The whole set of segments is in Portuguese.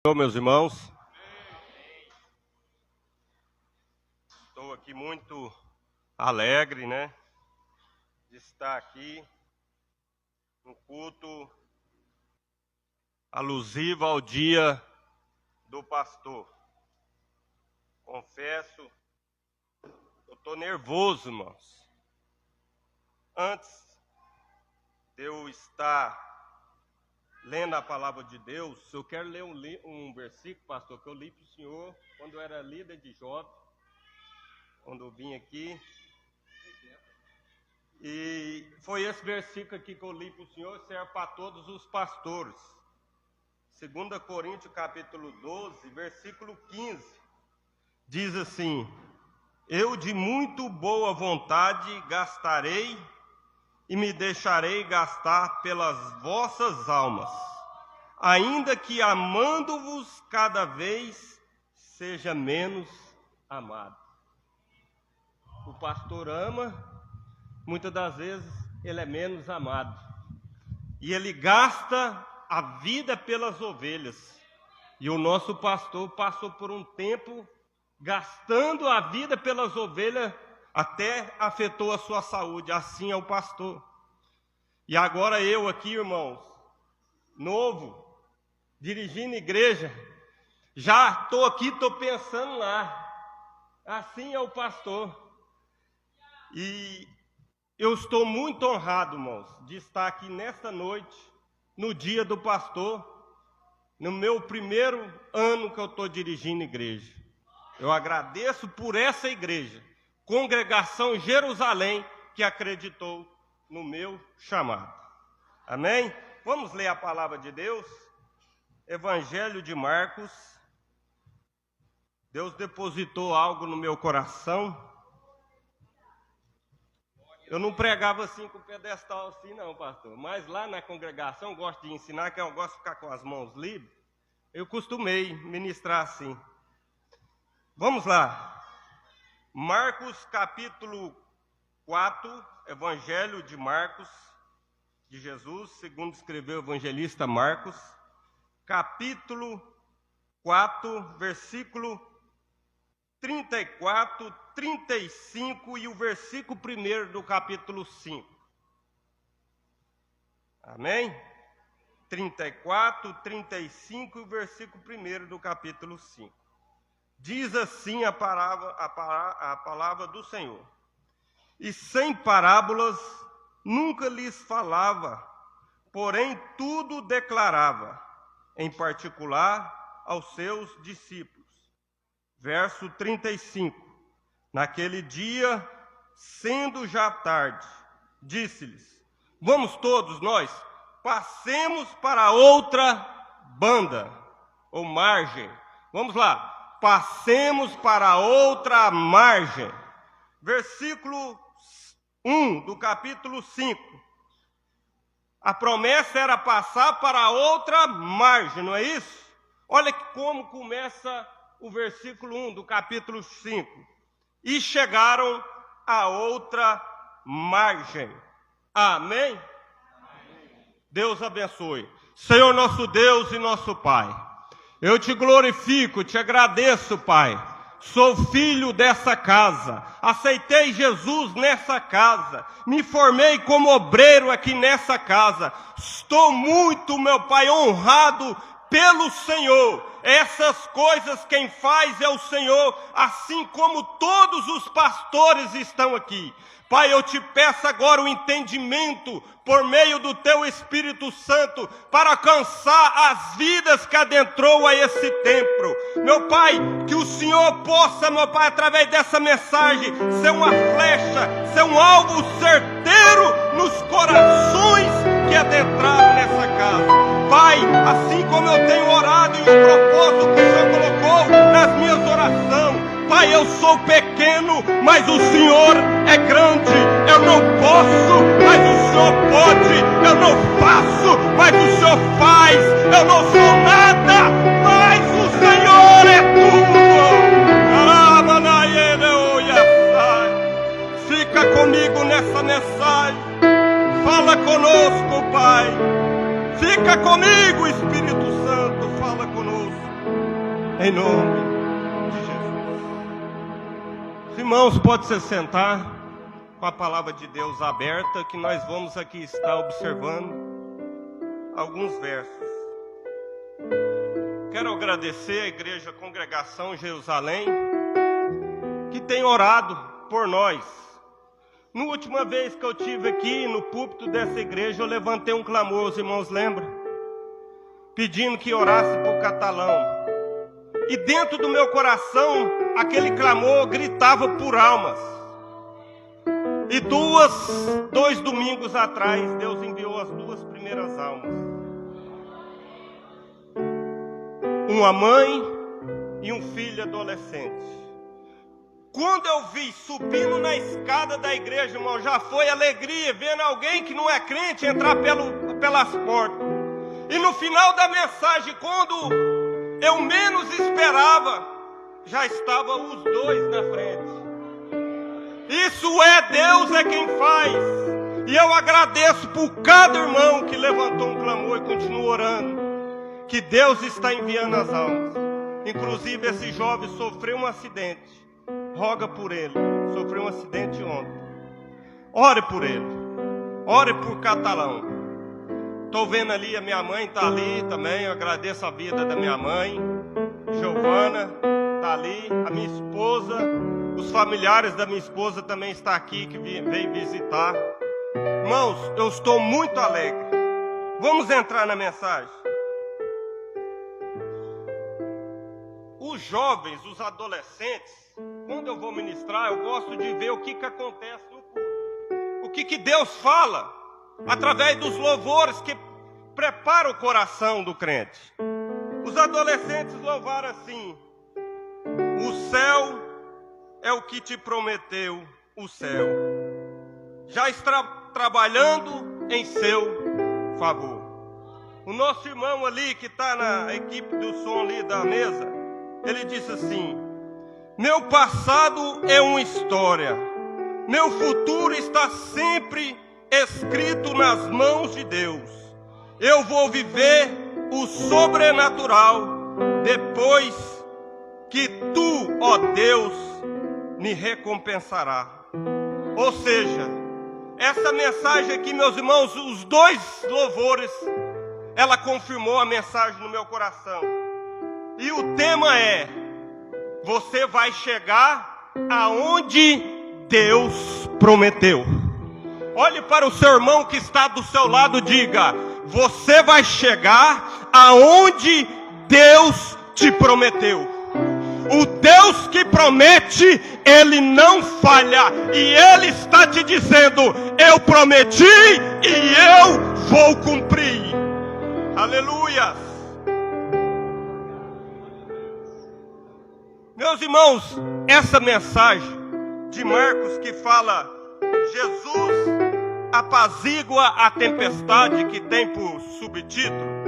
Meus irmãos, estou aqui muito alegre, de estar aqui no culto alusivo ao dia do pastor. Confesso, eu estou nervoso, irmãos. Antes de eu estar lendo a palavra de Deus, eu quero ler um versículo, pastor, que eu li para o senhor quando eu era líder de jovem, quando eu vim aqui. E foi esse versículo aqui que eu li para o senhor, serve para todos os pastores. 2 Coríntios capítulo 12, versículo 15, diz assim: eu de muito boa vontade gastarei e me deixarei gastar pelas vossas almas, ainda que amando-vos cada vez seja menos amado. O pastor ama, muitas das vezes ele é menos amado, e ele gasta a vida pelas ovelhas. E o nosso pastor passou por um tempo gastando a vida pelas ovelhas, até afetou a sua saúde. Assim é o pastor. E agora eu aqui, irmãos, novo, dirigindo igreja, já estou aqui, estou pensando lá. Assim é o pastor. E eu estou muito honrado, irmãos, de estar aqui nesta noite, no dia do pastor, no meu primeiro ano que eu estou dirigindo igreja. Eu agradeço por essa igreja, Congregação Jerusalém, que acreditou no meu chamado. Amém? Vamos ler a palavra de Deus. Evangelho de Marcos. Deus depositou algo no meu coração. Eu não pregava assim com o pedestal assim não, pastor. Mas lá na congregação eu gosto de ensinar, que eu gosto de ficar com as mãos livres. Eu costumei ministrar assim. Vamos lá. Marcos capítulo 4, Evangelho de Marcos, de Jesus, segundo escreveu o evangelista Marcos, capítulo 4, versículo 34, 35 e o versículo 1 do capítulo 5. Amém? 34, 35 e o versículo 1 do capítulo 5. Diz assim a palavra do Senhor: e sem parábolas nunca lhes falava, porém tudo declarava, em particular aos seus discípulos. Verso 35. Naquele dia, sendo já tarde, disse-lhes: vamos todos nós, passemos para outra banda, ou margem. Vamos lá. Passemos para outra margem. Versículo 1 do capítulo 5. A promessa era passar para outra margem, não é isso? Olha como começa o versículo 1 do capítulo 5. E chegaram a outra margem. Amém? Amém. Deus abençoe. Senhor nosso Deus e nosso Pai, eu te glorifico, te agradeço, Pai. Sou filho dessa casa, aceitei Jesus nessa casa, me formei como obreiro aqui nessa casa. Estou muito, meu Pai, honrado pelo Senhor. Essas coisas quem faz é o Senhor, assim como todos os pastores estão aqui. Pai, eu te peço agora o entendimento por meio do teu Espírito Santo para alcançar as vidas que adentrou a esse templo. Meu Pai, que o Senhor possa, meu Pai, através dessa mensagem, ser uma flecha, ser um alvo certeiro nos corações que adentraram nessa casa. Pai, assim como eu tenho orado e o propósito que o Senhor colocou nas minhas orações, Pai, eu sou pequeno, mas o Senhor é grande. Eu não posso, mas o Senhor pode. Eu não faço, mas o Senhor faz. Eu não sou nada, mas o Senhor é tudo. Fica comigo nessa mensagem. Fala conosco, Pai. Fica comigo, Espírito Santo. Fala conosco. Em nome de Jesus. Os irmãos, pode se sentar com a palavra de Deus aberta, que nós vamos aqui estar observando alguns versos. Quero agradecer a Igreja Congregação Jerusalém, que tem orado por nós. Na última vez que eu estive aqui no púlpito dessa igreja, eu levantei um clamor, os irmãos lembram? Pedindo que orasse por Catalão. E dentro do meu coração, aquele clamor gritava por almas. E dois domingos atrás, Deus enviou as 2 primeiras almas. Uma mãe e um filho adolescente. Quando eu vi subindo na escada da igreja, irmão, já foi alegria vendo alguém que não é crente entrar pelas portas. E no final da mensagem, quando eu menos esperava, já estavam os 2 na frente. Isso é Deus é quem faz. E eu agradeço por cada irmão que levantou um clamor e continua orando, que Deus está enviando as almas. Inclusive esse jovem sofreu um acidente. Roga por ele. Sofreu um acidente ontem. Ore por ele. Ore por Catalão. Estou vendo ali, a minha mãe está ali também. Eu agradeço a vida da minha mãe. Giovana está ali. A minha esposa. Os familiares da minha esposa também estão aqui, que veio visitar. Irmãos, eu estou muito alegre. Vamos entrar na mensagem. Os jovens, os adolescentes, quando eu vou ministrar, eu gosto de ver o que acontece no culto. O que Deus fala através dos louvores que preparam o coração do crente. Os adolescentes louvaram assim: o céu é o que te prometeu o céu. Já está trabalhando em seu favor. O nosso irmão ali, que está na equipe do som ali da mesa, ele disse assim: meu passado é uma história, meu futuro está sempre escrito nas mãos de Deus. Eu vou viver o sobrenatural depois que tu, ó Deus, me recompensará. Ou seja, essa mensagem aqui, meus irmãos, os 2 louvores, ela confirmou a mensagem no meu coração. E o tema é: você vai chegar aonde Deus prometeu. Olhe para o seu irmão que está do seu lado e diga: você vai chegar aonde Deus te prometeu. O Deus que promete, Ele não falha. E Ele está te dizendo: eu prometi e eu vou cumprir. Aleluia. Meus irmãos, essa mensagem de Marcos que fala Jesus apazigua a tempestade, que tem por subtítulo.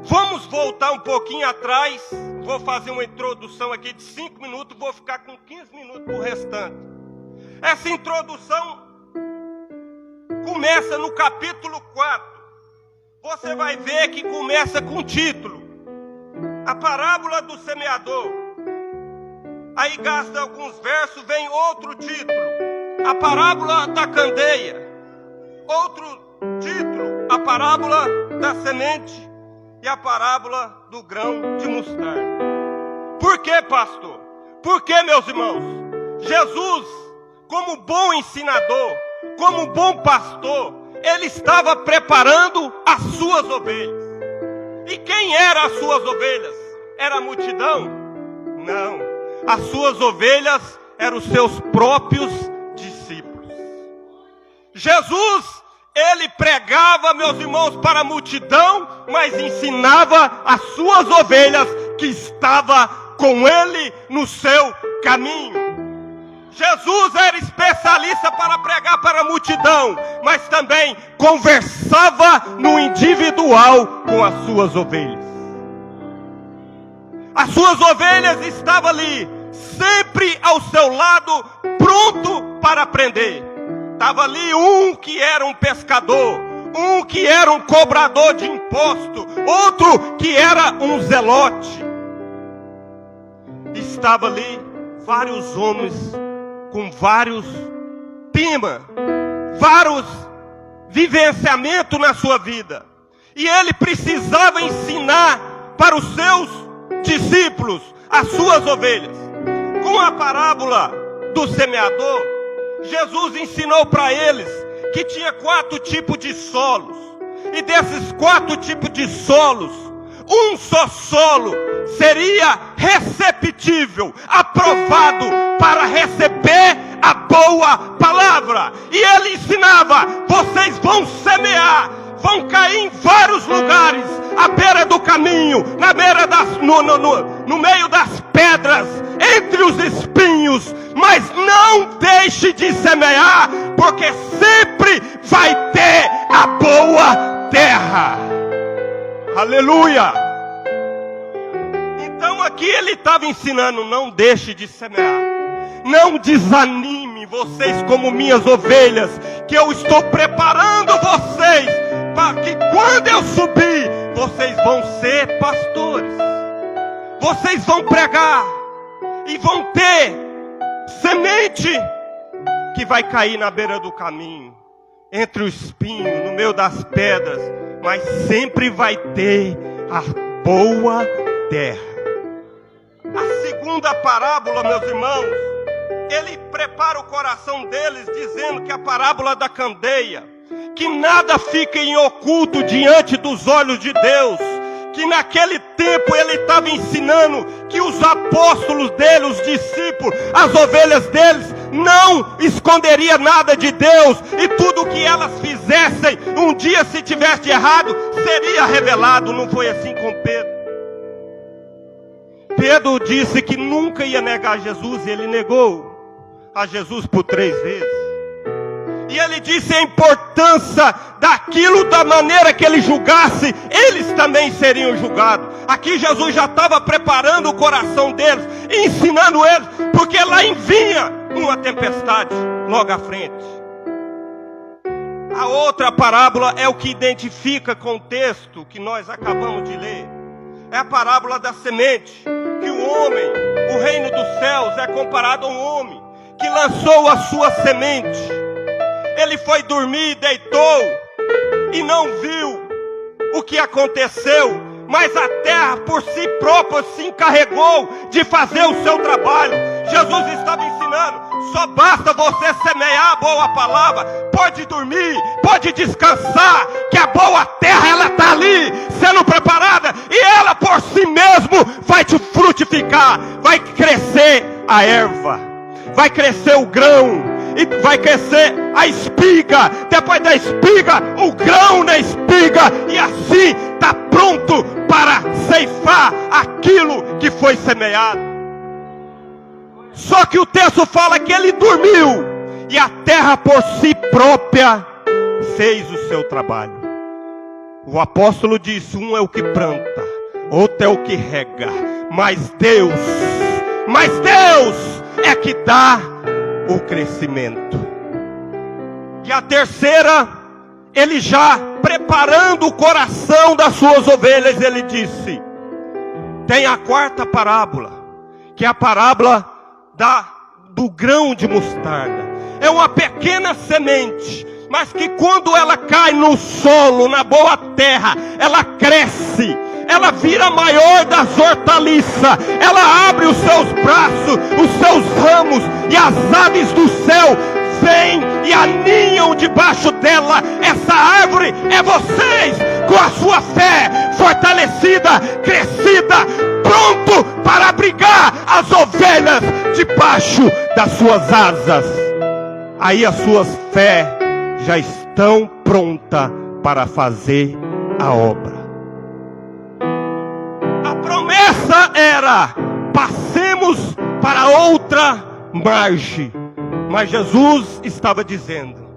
Vamos voltar um pouquinho atrás. Vou fazer uma introdução aqui de 5 minutos. Vou ficar com 15 minutos para o restante. Essa introdução começa no capítulo 4. Você vai ver que começa com o título: a parábola do semeador. Aí gasta alguns versos, vem outro título: a parábola da candeia. Outro título: a parábola da semente. E a parábola do grão de mostarda. Por que, pastor? Por que, meus irmãos? Jesus, como bom ensinador, como bom pastor, ele estava preparando as suas ovelhas. E quem eram as suas ovelhas? Era a multidão? Não. As suas ovelhas eram os seus próprios discípulos. Jesus, ele pregava, meus irmãos, para a multidão, mas ensinava as suas ovelhas que estavam com ele no seu caminho. Jesus era especialista para pregar para a multidão, mas também conversava no individual com as suas ovelhas. As suas ovelhas estavam ali, sempre ao seu lado, pronto para aprender. Estava ali um que era um pescador, um que era um cobrador de imposto, outro que era um zelote. estava ali vários homens com vários temas, vários vivenciamentos na sua vida. E ele precisava ensinar para os seus discípulos, as suas ovelhas. Com a parábola do semeador, Jesus ensinou para eles que tinha 4 tipos de solos. E desses 4 tipos de solos, um só solo seria receptível, aprovado para receber a boa palavra. E ele ensinava: vocês vão semear, vão cair em vários lugares, à beira do caminho, na beira no meio das pedras, entre os espinhos, mas não deixe de semear, porque sempre vai ter a boa terra. Aleluia! Então aqui ele estava ensinando: não deixe de semear, não desanime vocês como minhas ovelhas, que eu estou preparando vocês para que quando eu subir, vocês vão ser pastores, vocês vão pregar e vão ter semente que vai cair na beira do caminho, entre o espinho, no meio das pedras, mas sempre vai ter a boa terra. A segunda parábola, meus irmãos, ele prepara o coração deles dizendo que a parábola da candeia, que nada fica em oculto diante dos olhos de Deus, que naquele tempo ele estava ensinando que os apóstolos dele, os discípulos, as ovelhas deles, não esconderia nada de Deus, e tudo que elas fizessem, um dia se tivesse de errado, seria revelado. Não foi assim com Pedro. Pedro disse que nunca ia negar Jesus, e ele negou a Jesus por 3 vezes. E ele disse a importância daquilo, da maneira que ele julgasse, eles também seriam julgados. Aqui Jesus já estava preparando o coração deles, ensinando eles, porque lá vinha uma tempestade logo à frente. A outra parábola é o que identifica com o texto que nós acabamos de ler. É a parábola da semente, que o homem, o reino dos céus é comparado a um homem que lançou a sua semente. Ele foi dormir, deitou e não viu o que aconteceu, mas a terra por si própria se encarregou de fazer o seu trabalho. Jesus estava ensinando: só basta você semear a boa palavra, pode dormir, pode descansar, que a boa terra ela está ali, sendo preparada, e ela por si mesmo vai te frutificar, vai crescer a erva, vai crescer o grão, e vai crescer a espiga, depois da espiga, o grão na espiga, e assim está pronto para ceifar aquilo que foi semeado. Só que o texto fala que ele dormiu, e a terra por si própria fez o seu trabalho. O apóstolo disse: um é o que planta, outro é o que rega, mas Deus é que dá o crescimento. E a terceira, ele já preparando o coração das suas ovelhas, ele disse: tem a quarta parábola, que é a parábola do grão de mostarda. É uma pequena semente, mas que quando ela cai no solo, na boa terra, ela cresce, ela vira maior das hortaliças, ela abre os seus braços, os seus ramos, e as aves do céu vêm e aninham debaixo dela. Essa árvore é vocês, com a sua fé fortalecida, crescida, pronto para abrigar as ovelhas debaixo das suas asas. Aí as suas fé já estão prontas para fazer a obra. A promessa era: passemos para outra margem. Mas Jesus estava dizendo: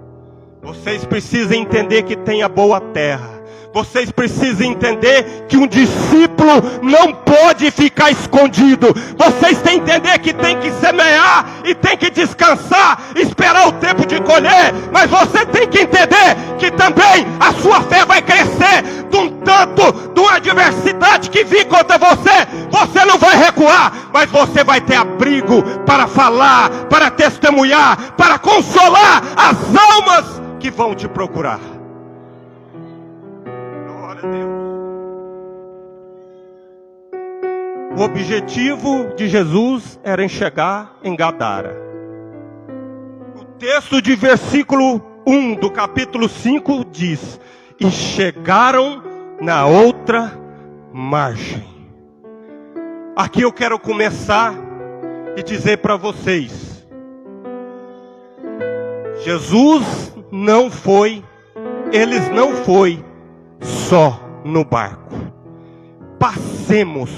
vocês precisam entender que tem a boa terra. Vocês precisam entender que um discípulo não pode ficar escondido. Vocês têm que entender que tem que semear e tem que descansar, esperar o tempo de colher. Mas você tem que entender que também a sua fé vai crescer. De um tanto, de uma adversidade que vir contra você, você não vai recuar. acuar, mas você vai ter abrigo para falar, para testemunhar, para consolar as almas que vão te procurar. Glória a Deus. O objetivo de Jesus era chegar em Gadara. O texto de versículo 1 do capítulo 5 diz: e chegaram na outra margem. Aqui eu quero começar e dizer para vocês: Jesus eles não foi só no barco. Passemos,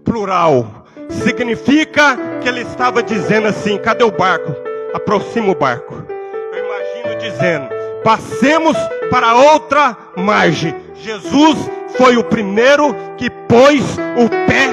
plural, significa que ele estava dizendo assim: cadê o barco? Aproxima o barco. Eu imagino dizendo: passemos para outra margem. Jesus foi o primeiro que pôs o pé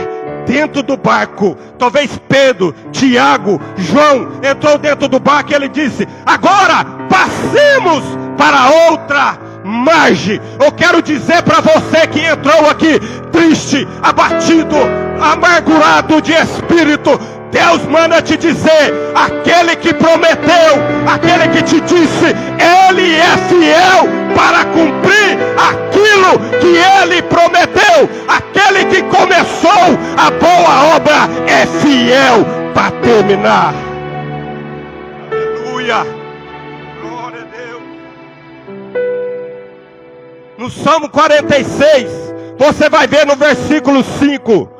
dentro do barco. Talvez Pedro, Tiago, João entrou dentro do barco e ele disse: agora passemos para outra margem. Eu quero dizer para você que entrou aqui triste, abatido, amargurado de espírito, Deus manda te dizer: aquele que prometeu, aquele que te disse, Ele é fiel para cumprir aquilo que Ele prometeu. Aquele que começou a boa obra é fiel para terminar. Aleluia, glória a Deus. No Salmo 46, você vai ver no versículo 5: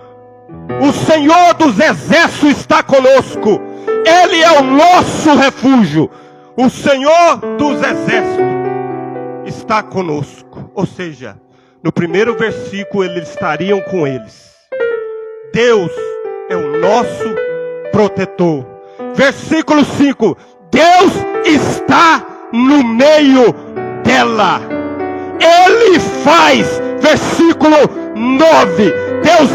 o Senhor dos exércitos está conosco, Ele é o nosso refúgio. O Senhor dos exércitos está conosco. Ou seja, no primeiro versículo eles estariam com eles. Deus é o nosso protetor. Versículo 5: Deus está no meio dela. Ele faz. Versículo 9: Deus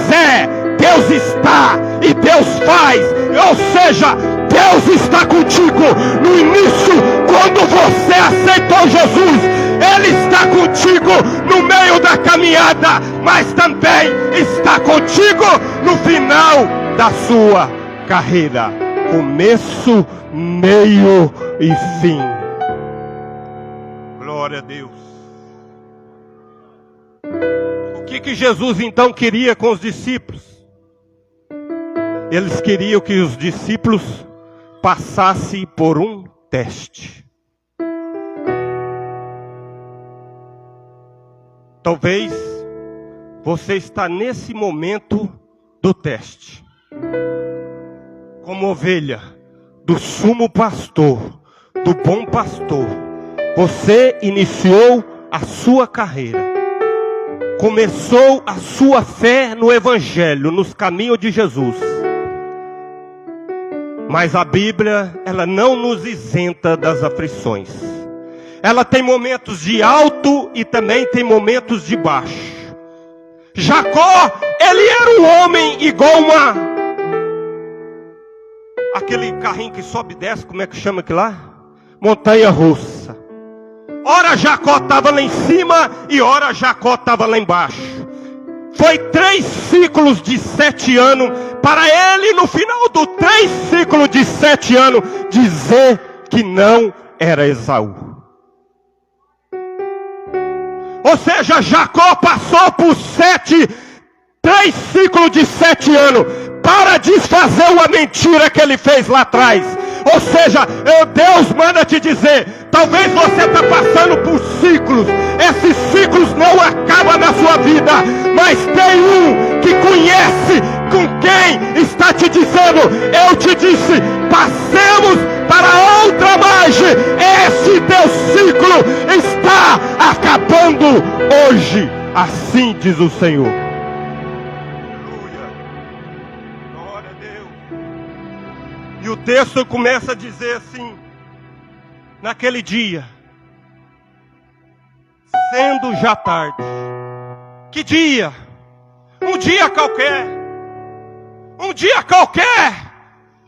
está e Deus faz. Ou seja, Deus está contigo no início, quando você aceitou Jesus. Ele está contigo no meio da caminhada, mas também está contigo no final da sua carreira. Começo, meio e fim. Glória a Deus. O que Jesus então queria com os discípulos? Eles queriam que os discípulos passassem por um teste. Talvez você está nesse momento do teste. Como ovelha do sumo pastor, do bom pastor, você iniciou a sua carreira. Começou a sua fé no Evangelho, nos caminhos de Jesus. Mas a Bíblia, ela não nos isenta das aflições. Ela tem momentos de alto e também tem momentos de baixo. Jacó, ele era um homem igual aquele carrinho que sobe e desce, como é que chama aquilo lá? Montanha russa. Ora Jacó estava lá em cima e ora Jacó estava lá embaixo. Foi 3 ciclos de 7 anos para ele, no final dos 3 ciclos de 7 anos, dizer que não era Esaú. Ou seja, Jacó passou por 3 ciclos de 7 anos para desfazer uma mentira que ele fez lá atrás. Ou seja, Deus manda te dizer: talvez você está passando por ciclos. Esses ciclos não acabam na sua vida, mas tem um que conhece com quem está te dizendo: eu te disse, passemos para outra margem. Esse teu ciclo está acabando hoje. Assim diz o Senhor. E o texto começa a dizer assim: naquele dia, sendo já tarde. Que dia? Um dia qualquer. Um dia qualquer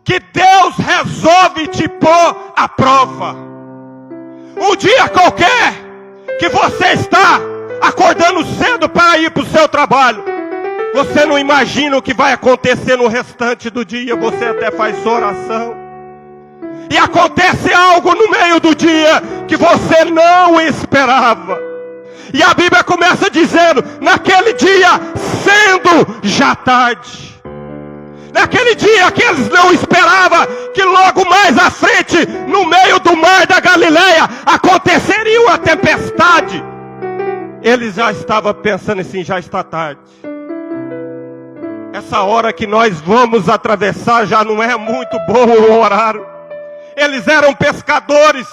que Deus resolve te pôr à prova. Um dia qualquer que você está acordando cedo para ir para o seu trabalho. Você não imagina o que vai acontecer no restante do dia. Você até faz sua oração. E acontece algo no meio do dia que você não esperava. E a Bíblia começa dizendo, naquele dia, sendo já tarde. Naquele dia que eles não esperavam, que logo mais à frente, no meio do mar da Galileia, aconteceria uma tempestade. Eles já estavam pensando assim, já está tarde. Essa hora que nós vamos atravessar já não é muito bom o horário. Eles eram pescadores,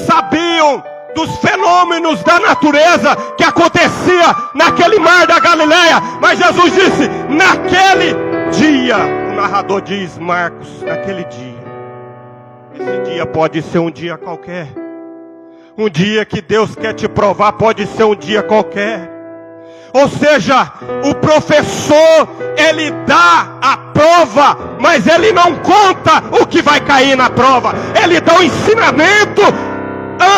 sabiam dos fenômenos da natureza que acontecia naquele mar da Galileia. Mas Jesus disse, naquele dia, o narrador diz, Marcos, naquele dia. Esse dia pode ser um dia qualquer. Um dia que Deus quer te provar, pode ser um dia qualquer. Ou seja, o professor, ele dá a prova, mas ele não conta o que vai cair na prova. Ele dá o ensinamento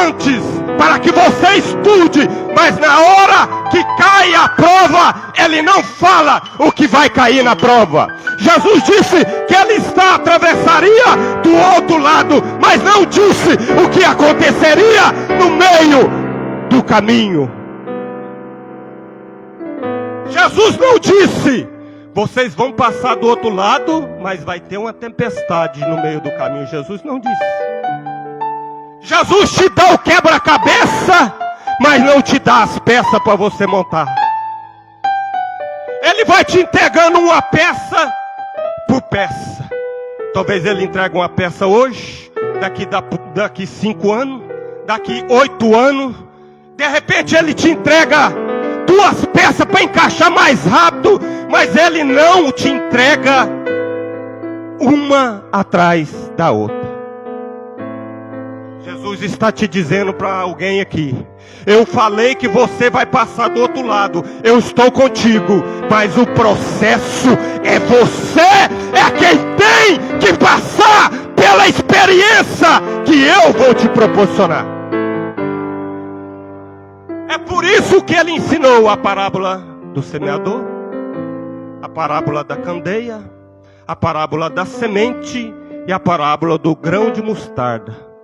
antes, para que você estude, mas na hora que cai a prova, ele não fala o que vai cair na prova. Jesus disse que ele atravessaria do outro lado, mas não disse o que aconteceria no meio do caminho. Jesus não disse, vocês vão passar do outro lado, mas vai ter uma tempestade no meio do caminho. Jesus não disse. Jesus te dá o quebra-cabeça, mas não te dá as peças para você montar. Ele vai te entregando uma peça por peça. Talvez ele entregue uma peça hoje, daqui 5 anos, daqui 8 anos. De repente ele te entrega 2 peças para encaixar mais rápido, mas ele não te entrega uma atrás da outra. Jesus está te dizendo para alguém aqui, eu falei que você vai passar do outro lado, eu estou contigo, mas o processo é você, é quem tem que passar pela experiência que eu vou te proporcionar. É por isso que ele ensinou a parábola do semeador, a parábola da candeia, a parábola da semente e a parábola do grão de mostarda.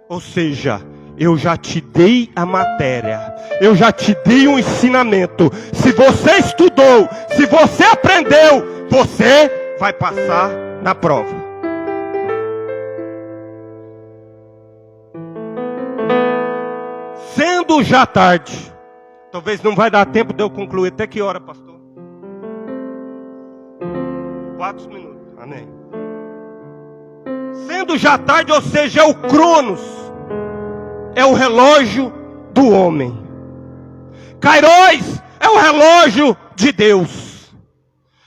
Ou seja, eu já te dei a matéria, eu já te dei um ensinamento. Se você estudou, se você aprendeu, você vai passar na prova. Sendo já tarde, talvez não vai dar tempo de eu concluir. Até que hora, pastor? 4 minutos, amém. Sendo já tarde, ou seja, é o Cronos, é o relógio do homem. Kairos é o relógio de Deus.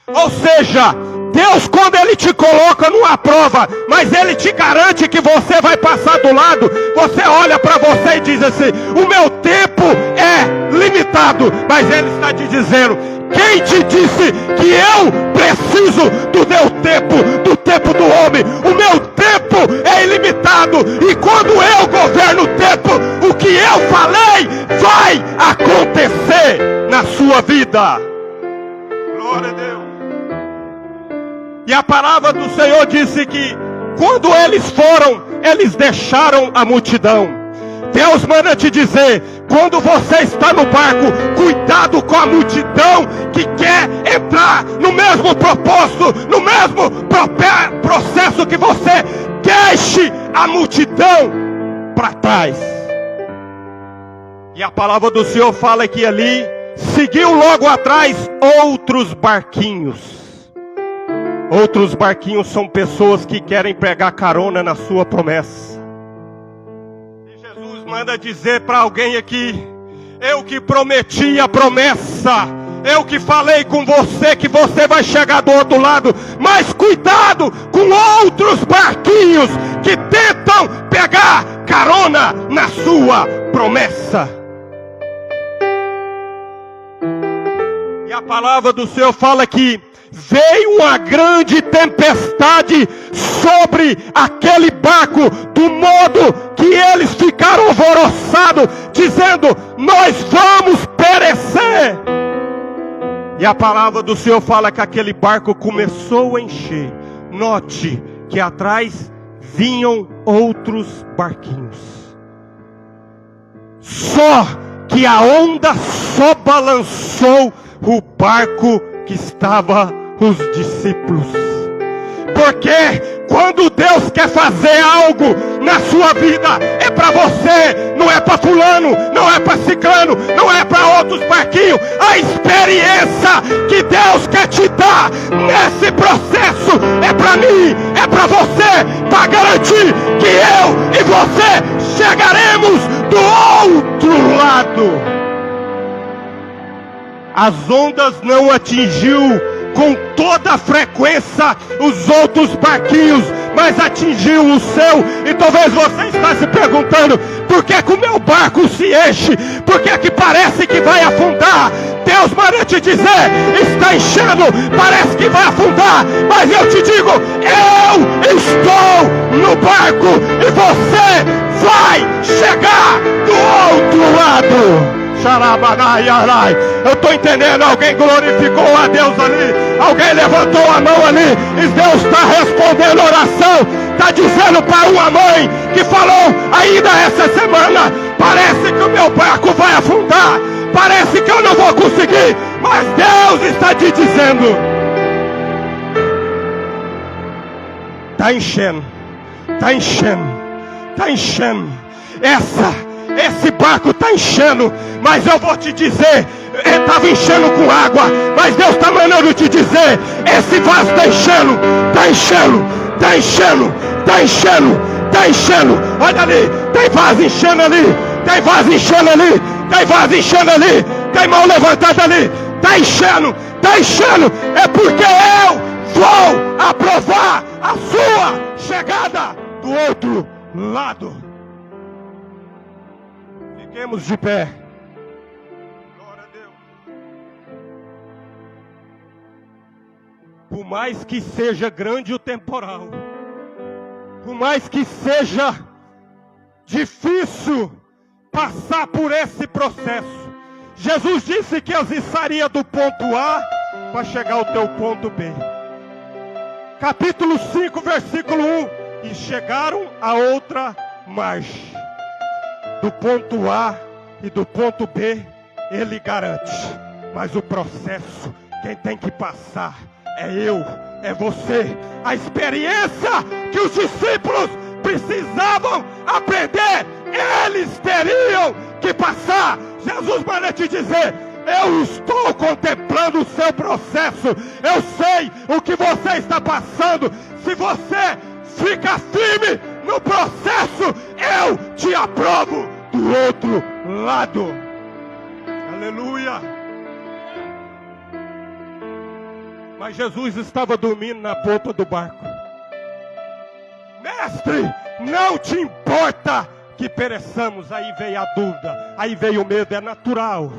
Ou seja, Deus, quando Ele te coloca numa prova, mas Ele te garante que você vai passar do lado, você olha para você e diz assim, o meu tempo é limitado, mas Ele está te dizendo, quem te disse que eu preciso do meu tempo, do tempo do homem? O meu tempo é ilimitado, e quando eu governo o tempo, o que eu falei vai acontecer na sua vida. Glória a Deus. E a palavra do Senhor disse que quando eles foram, eles deixaram a multidão. Deus manda te dizer, quando você está no barco, cuidado com a multidão que quer entrar no mesmo propósito, no mesmo processo que você. Deixe a multidão para trás. E a palavra do Senhor fala que ali seguiu logo atrás outros barquinhos. Outros barquinhos são pessoas que querem pegar carona na sua promessa. E Jesus manda dizer para alguém aqui, eu que prometi a promessa, eu que falei com você que você vai chegar do outro lado, mas cuidado com outros barquinhos que tentam pegar carona na sua promessa. E a palavra do Senhor fala que veio uma grande tempestade sobre aquele barco, do modo que eles ficaram alvoroçados, dizendo, nós vamos perecer. E a palavra do Senhor fala que aquele barco começou a encher. Note que atrás vinham outros barquinhos. Só que a onda só balançou o barco que estava os discípulos. Porque quando Deus quer fazer algo na sua vida, é para você, não é para fulano, não é para ciclano, não é para outros barquinhos. A experiência que Deus quer te dar nesse processo é para mim, é para você, para garantir que eu e você chegaremos do outro lado. As ondas não atingiu com toda a frequência os outros barquinhos, mas atingiu o seu. E talvez você está se perguntando: por que que o meu barco se enche? Por que que parece que vai afundar? Deus manda te dizer: está enchendo, parece que vai afundar, mas eu te digo, eu estou no barco e você vai chegar do outro lado. Eu estou entendendo. Alguém glorificou a Deus ali, alguém levantou a mão ali, e Deus está respondendo a oração. Está dizendo para uma mãe que falou ainda essa semana: parece que o meu barco vai afundar, parece que eu não vou conseguir, mas Deus está te dizendo: está enchendo, está enchendo, está enchendo. Esse barco está enchendo, mas eu vou te dizer, estava enchendo com água, mas Deus está mandando te dizer: esse vaso está enchendo, está enchendo, está enchendo, está enchendo, está enchendo. Olha ali, tem vaso enchendo ali, tem vaso enchendo ali, tem vaso enchendo ali, tem mão levantada ali, está enchendo, está enchendo. É porque eu vou aprovar a sua chegada do outro lado. Fiquemos de pé. Glória a Deus. Por mais que seja grande o temporal, por mais que seja difícil passar por esse processo, Jesus disse que as içaria do ponto A para chegar ao teu ponto B. Capítulo 5, versículo 1. E chegaram a outra margem. Do ponto A e do ponto B, Ele garante. Mas o processo, quem tem que passar é eu, é você. A experiência que os discípulos precisavam aprender, eles teriam que passar. Jesus manda te dizer: eu estou contemplando o seu processo, eu sei o que você está passando. Se você fica firme no processo, eu te aprovo do outro lado. Aleluia. Mas Jesus estava dormindo na polpa do barco. Mestre, não te importa que pereçamos? Aí veio a dúvida, aí veio o medo. É natural,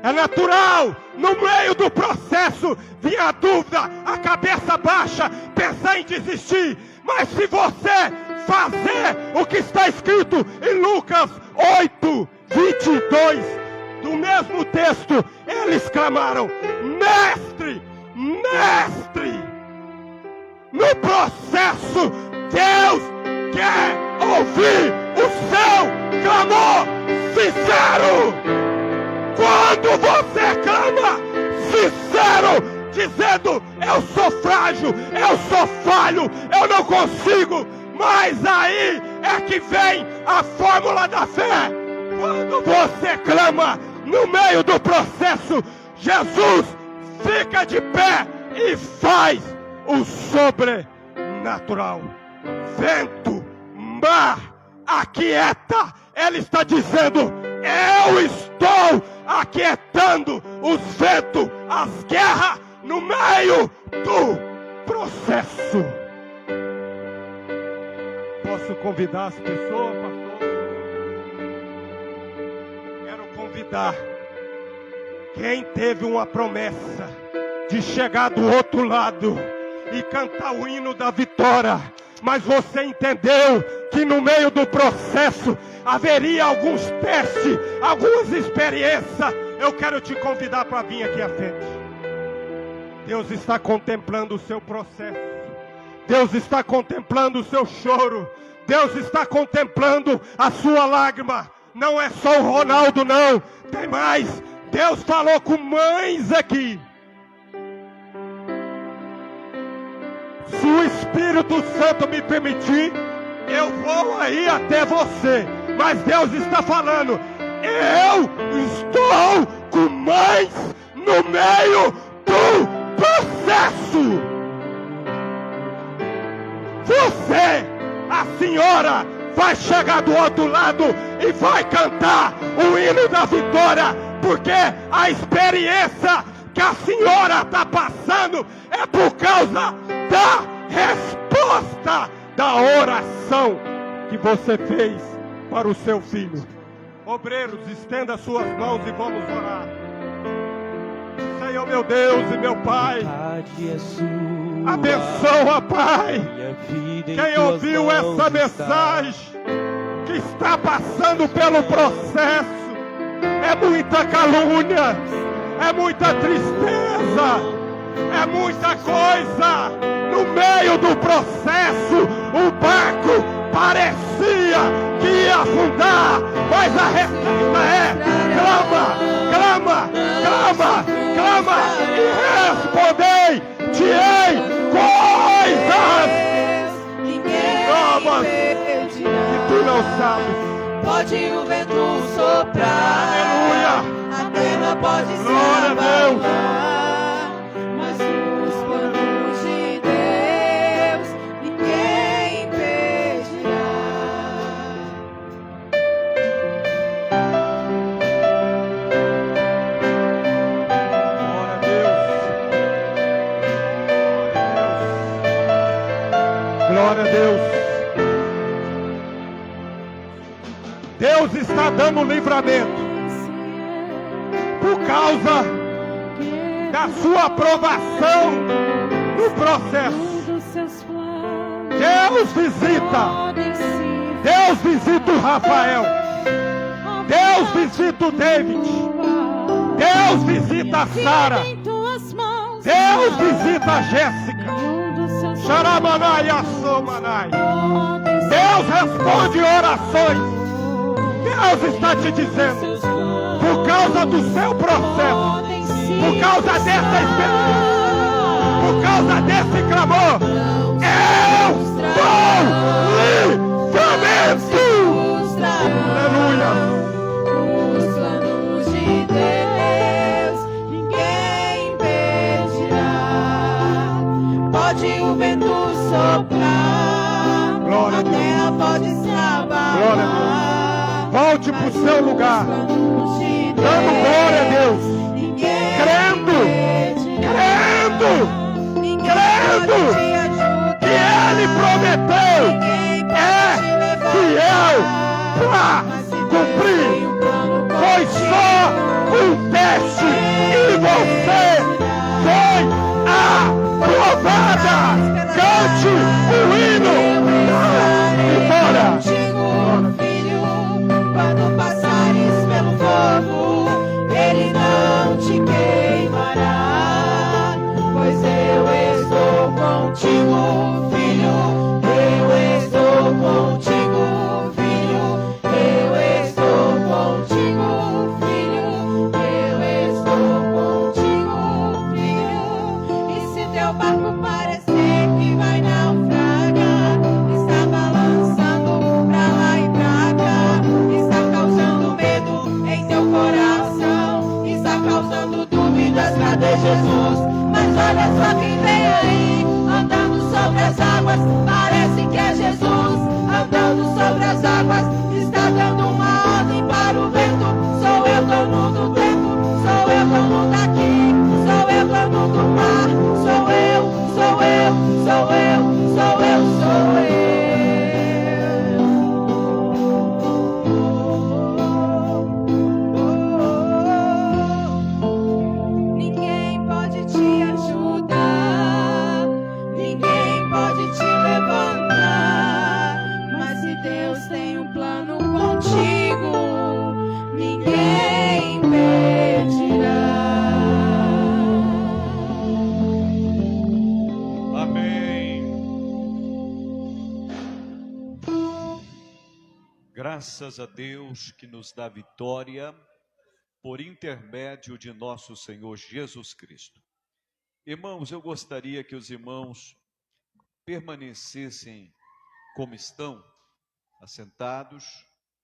é natural. No meio do processo vinha a dúvida, a cabeça baixa, pensar em desistir. Mas se você fazer o que está escrito em Lucas 8, 22, do mesmo texto, eles clamaram: mestre, mestre. No processo, Deus quer ouvir o seu clamor sincero. Quando você clama sincero, dizendo: eu sou frágil, eu sou falho, eu não consigo. Mas aí é que vem a fórmula da fé. Quando você clama no meio do processo, Jesus fica de pé e faz o sobrenatural. Vento, mar, aquieta. Ele está dizendo: eu estou aquietando os ventos, as guerras, no meio do processo. Posso convidar as pessoas, pastor? Quero convidar quem teve uma promessa de chegar do outro lado e cantar o hino da vitória, mas você entendeu que no meio do processo haveria alguns testes, algumas experiências. Eu quero te convidar para vir aqui à frente. Deus está contemplando o seu processo. Deus está contemplando o seu choro. Deus está contemplando a sua lágrima. Não é só o Ronaldo, não. Tem mais. Deus falou com mães aqui. Se o Espírito Santo me permitir, eu vou aí até você. Mas Deus está falando, eu estou com mães no meio do processo. Você, a senhora, vai chegar do outro lado e vai cantar o hino da vitória, porque a experiência que a senhora está passando é por causa da resposta da oração que você fez para o seu filho. Obreiros, estenda suas mãos e vamos orar. Senhor meu Deus e meu Pai, abençoa, Pai, quem ouviu essa mensagem, que está passando pelo processo. É muita calúnia, é muita tristeza, é muita coisa. No meio do processo, o barco parecia que ia afundar, mas a receita é: clama, clama, clama, clama e respondei-te-ei coisas novas que tu não sabes. Pode o vento soprar, Aleluia, a terra pode se glória a Deus. abalar, mas os planos de Deus ninguém impedirá. Glória a Deus. Glória a Deus. Deus está dando livramento por causa da sua aprovação no processo. Deus visita. Deus visita o Rafael. Deus visita o David. Deus visita a Sara. Deus visita a Jéssica. Xaramanai e Assomanai. Deus responde orações. Deus está te dizendo, por causa do seu processo, por causa dessa experiência, por causa desse clamor, eu dou livramento. Aleluia. Os planos de Deus ninguém impedirá. Pode o vento soprar, Glória a a Deus. terra pode se abalar. Glória a Deus. Volte para o seu lugar, dando glória a Deus, crendo, que Ele prometeu, é fiel para cumprir. Foi só um teste e você foi aprovada. Cante o hino da vitória. Quando passares pelo fogo, ele não te queimará, pois eu estou contigo, filho. Eu estou contigo, filho. Eu estou contigo, filho. Eu estou contigo, filho. E se teu barco parecer que vai naufragar, está balançando pra lá e pra cá, está causando medo em teu coração, está causando dúvidas, cadê Jesus? Mas olha só quem vem aí, andando sobre as águas, parece que é Jesus, andando sobre as águas, está dando uma ordem para o vento. Sou eu, dono do tempo, sou eu, dono daqui, sou eu, dono do mar, sou eu, sou eu, sou eu, sou eu, sou eu. Ninguém pode te ajudar. Graças a Deus que nos dá vitória por intermédio de nosso Senhor Jesus Cristo. Irmãos, eu gostaria que os irmãos permanecessem como estão, assentados,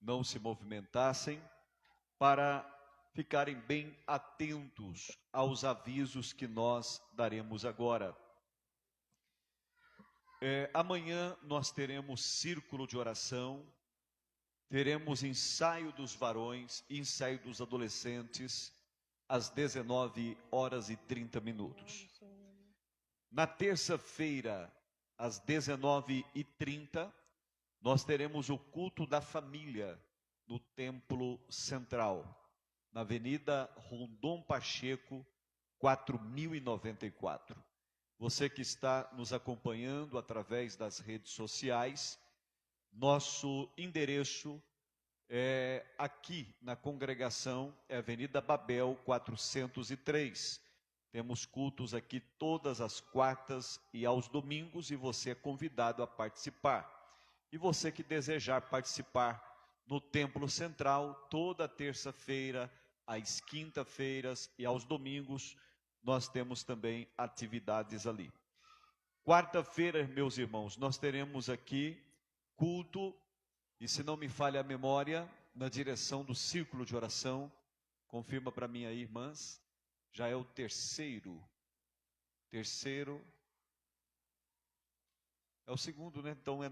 não se movimentassem, para ficarem bem atentos aos avisos que nós daremos agora. Amanhã nós teremos círculo de oração, teremos ensaio dos varões e ensaio dos adolescentes às 19h30. Na terça-feira, às 19h30, nós teremos o culto da família no Templo Central, na Avenida Rondon Pacheco, 4094. Você que está nos acompanhando através das redes sociais, nosso endereço aqui na congregação é Avenida Babel 403. Temos cultos aqui todas as quartas e aos domingos e você é convidado a participar. E você que desejar participar no Templo Central, toda terça-feira, às quinta-feiras e aos domingos, nós temos também atividades ali. Quarta-feira, meus irmãos, nós teremos aqui culto, e se não me falha a memória, na direção do círculo de oração. Confirma para mim aí, irmãs. Já é o terceiro. É o segundo, né? Então é